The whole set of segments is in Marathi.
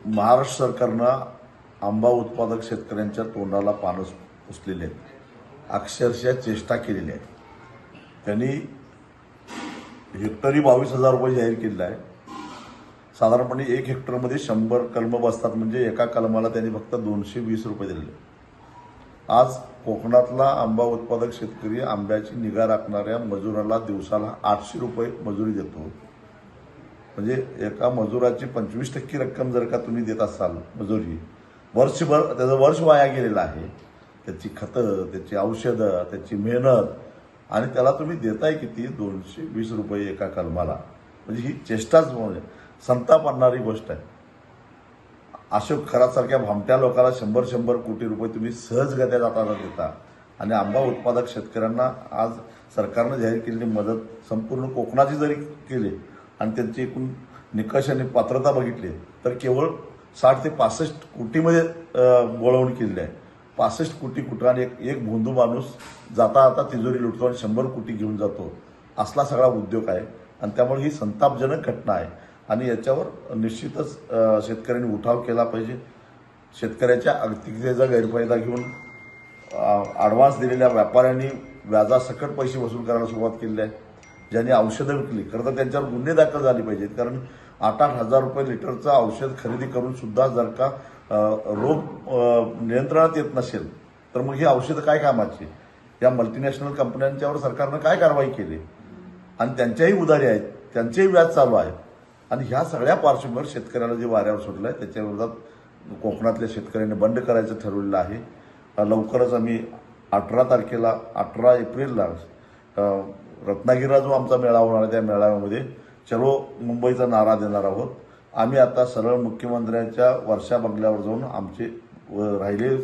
महाराष्ट्र सरकारनं आंबा उत्पादक शेतकऱ्यांच्या तोंडाला पानं पुसलेले आहेत, अक्षरशः चेष्टा केलेली आहे. त्यांनी हेक्टरी 22,000 रुपये जाहीर केलेला आहे. साधारणपणे 1 हेक्टरमध्ये 100 कलमं बसतात, म्हणजे एका कलमाला त्यांनी फक्त 220 रुपये दिलेले. आज कोकणातला आंबा उत्पादक शेतकरी आंब्याची निगा राखणाऱ्या मजुराला दिवसाला 800 रुपये मजुरी देतो. म्हणजे एका मजुराची 25% रक्कम जर का तुम्ही देत असाल मजुरी, वर्षभर त्याचं वर्ष वाया गेलेलं आहे. त्याची खतं, त्याची औषधं, त्याची मेहनत, आणि त्याला तुम्ही देताय किती? 220 रुपये एका कलमाला. म्हणजे ही चेष्टाच, म्हणजे संताप आणणारी गोष्ट आहे. अशोक खरासारख्या भामट्या लोकांना 100 कोटी रुपये तुम्ही सहजगत्या जाताना देता, आणि आंबा उत्पादक शेतकऱ्यांना आज सरकारनं जाहीर केलेली मदत संपूर्ण कोकणाची जरी केली आणि त्यांची एकूण निकष आणि पात्रता बघितली तर केवळ 60 ते 65 कोटीमध्ये बोळवणी केलेली आहे. 65 कोटी कुठं, आणि एक भोंदू माणूस जाता आता तिजोरी लुटतो आणि 100 कोटी घेऊन जातो, असला सगळा उद्योग आहे. आणि त्यामुळे ही संतापजनक घटना आहे, आणि याच्यावर निश्चितच शेतकऱ्यांनी उठाव केला पाहिजे. शेतकऱ्याच्या आर्थिकतेचा गैरफायदा घेऊन ॲडव्हान्स दिलेल्या व्यापाऱ्यांनी व्याजासकट पैसे वसूल करायला सुरुवात केली आहे. ज्यांनी औषधं विकली, खरं तर त्यांच्यावर गुन्हे दाखल झाले पाहिजेत, कारण 8-8 हजार रुपये लिटरचं औषध खरेदी करून सुद्धा जर का रोग नियंत्रणात येत नसेल तर मग ही औषधं काय कामाची? या मल्टीनॅशनल कंपन्यांच्यावर सरकारनं काय कारवाई केली? आणि त्यांच्याही उधारी आहेत, त्यांचेही व्याज चालू आहे. आणि ह्या सगळ्या पार्श्वभूमीवर शेतकऱ्याला जे वाऱ्यावर सुटलं आहे त्याच्या विरोधात कोकणातल्या शेतकऱ्यांनी बंड करायचं ठरवलेलं आहे. लवकरच आम्ही 18 एप्रिलला रत्नागिरीला जो आमचा मेळावा होणार आहे त्या मेळाव्यामध्ये चलो मुंबईचा नारा देणार आहोत. आम्ही आता सरळ मुख्यमंत्र्यांच्या वर्षा बंगल्यावर जाऊन आमचे राहिले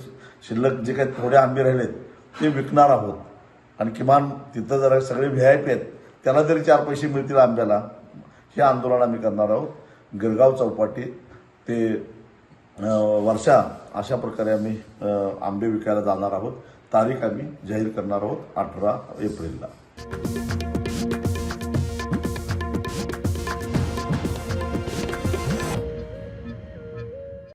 शिल्लक जे काही थोडे आंबे राहिलेत ते विकणार आहोत, आणि किमान तिथं जरा सगळे VIP आहेत त्याला जरी 4 पैसे मिळतील आंब्याला, हे आंदोलन आम्ही करणार आहोत. गिरगाव चौपाटी ते वर्षा अशा प्रकारे आम्ही आंबे विकायला जाणार आहोत. तारीख आम्ही जाहीर करणार आहोत 18 एप्रिलला.